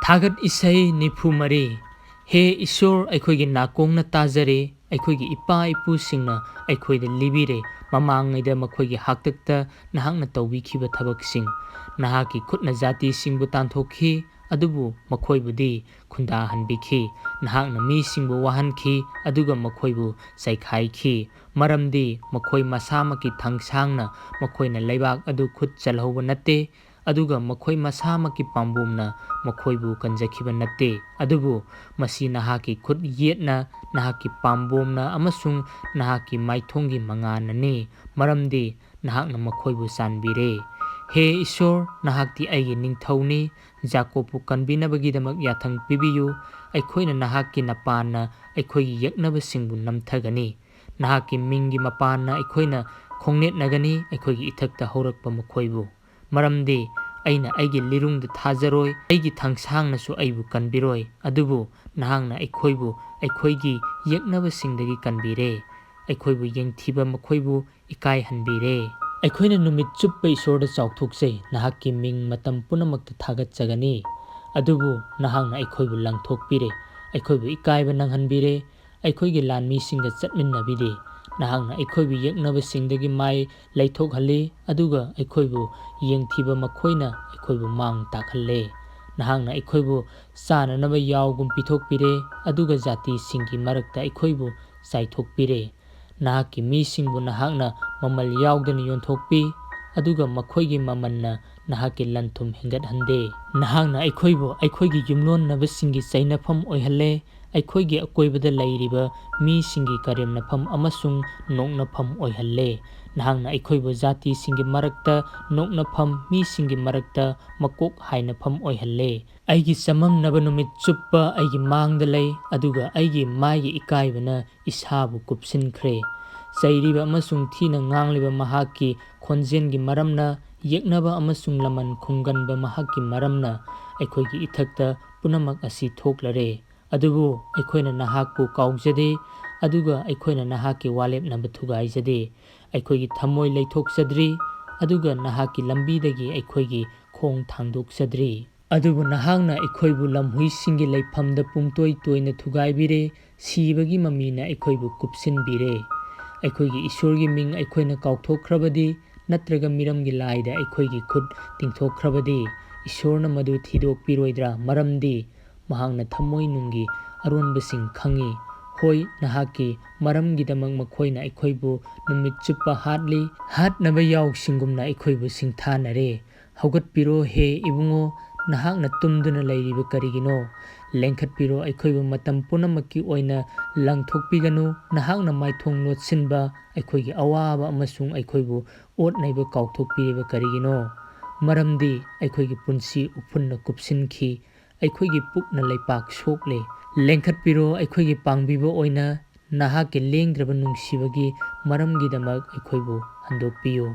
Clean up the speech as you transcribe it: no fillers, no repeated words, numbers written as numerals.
थागत इसई निफु मरी हे ईश्वर अखोगी नाकोंगना ताजरे अखोगी इपा इपु सिंगना अखोईदा लिबिरे ममांगैदा मखोगी हाक्तकता नहांगना तौबिखिबा थबकसिंग नहाकी खुदना जाति सिंगबु तांथोखी अदुबु मखोईबुदी खुंदा हनबिखी नहांगना मी सिंगबु वाहनखी अदुगा मखोईबु सैखाईखी मरमदी मखोई मसामकी थंगसांगना मखोईना लैबाक अदु खुद चलहौबा नत्ते अदुगा मखोई मसामकी पाम्बुमना मखोईबु कंजखिबा नत्ते अदुबु मसी नहाकी खुद येतना नहाकी पाम्बोमना अमसुंग नहाकी माइथोंगी मंगाननी मरमदी नहाकना मखोईबु सानबिरे हे ईश्वर नहाकती आइगे निंगथौनी जाकोबु कनबिनबगीदमक याथंग पिबियु अखोईना नहाकी नपाना अखोईगी यक्नबसिंगबु नमथगनी नहाकी मिंगी मपाना अखोईना खोंगनेटनगनी अखोईगी इथक्ता हौरकपा मखोईबु मरमदी अइना अइगी लिरुंगदा थाजरोय अइगी थंगसांगनासु अइबु कनबिरोय अदुबु नहांगना अखोईबु अखोईगी यक्नबसिंगदगी कनबिरे अखोईबु यंगथिबा मखोईबु इकाय हनबिरे अखोईना नुमित चुप्पा ईश्वरदा चाउथोकसै नहाकी मिंग मतम पुनमक्ता थागतचगनी अदुबु नहांगना अखोईबु लंगथोकपिरे अखोईबु इकायबा नंगहनबिरे अखोईगी लानमीसिंगदा चटमिन्नबिदे नहांगना अखोईबु यक्नबसिंगदगी माय लैथोकहल्ले अदुगा अखोईबु यंगथिबा मखोईना अखोईबु मांग ताखहल्ले नहांगना अखोईबु चाननबा यावगुम पिथोकपिरे अदुगा जाति सिंगी मरक्ता अखोईबु चाइथोकपिरे नहाकी मीसिंगबु नहांगना ममल यावदना योंथोकपि अदुगा मखोईगी ममन्ना नहाकी लंथुम हेंगतहंदे नहांगना अखोईबु अखोईगी युमलोननबसिंगी चैनफम ओइहल्ले अखोईगी अकोइबदा लैरिबा मीसिंगी करेमनफम अमसुंग नोकनफम ओइहल्ले नहांगना अखोईबु जाति सिंगी मरक्ता नोकनफम मीसिंगी मरक्ता मकोक हाइनफम ओइहल्ले अइगी सममनबा नुमित चुप्पा अइगी मांगदा लै अदुगा अइगी माइगी इकाइबना इसाबु कुपसिनख्रे चैरिबा अमसुंग थीना ngangliba mahaki khonjengi maramna yeknaba amasung laman khungganba mahaki maramna अखोईगी इथक्ता पुनमक असि थोकलरे अदुबु अखोईना नहाकु काउजदे अदुगा अखोईना नहाकी वालेपनबा थुगाइजदे अखोईगी थमोय लैथोकसद्री अदुगा नहाकी लंबीदगी अखोईगी खोंग थांदोकसद्री अदुबु नहांगना अखोईबु लमहुइसिंगी लैफमदा पुंगतोय तोयना थुगाइबिरे सीबगी ममीना अखोईबु कुपसिनबिरे अखोईगी ईश्वरगी मिंग अखोईना काउथोखरबदी नत्रगा मिरमगी लाइदा अखोईगी खुद तिंगथोखरबदी ईश्वरना मदु थिदोकपिरोइद्रा मरमदी महांगना थमोय नुंगी अरोनबसिंग खंगी होय नहाकी मरमगीदमक मखोईना अखोईबु नुमित चुप्पा हाटली हाटनबा यावसिंगुमना अखोईबु सिंगथानरे हौगतपिरो हे इबुंगो नहाकना तुमदुना लैरिबा करिगिनो लेंखतपिरो अखोईबु मतम पुनमक्की ओइना लंगथोकपिगनु नहाकना माइथोंग लोटसिनबा अखोईगी अवाबा अमसुंग अखोईबु ओटनैबा काउथोकपिरिबा करिगिनो मरमदी अखोईगी पुंसी उफुन्ना कुपसिनखी अखोईगी पुकना लैपाक सोकले लेंखतपिरो अखोईगी पांगबिबा ओइना नहाकी लेंद्रबा नुंगसिबगी मरमगीदमक अखोईबु हंदोकपियो।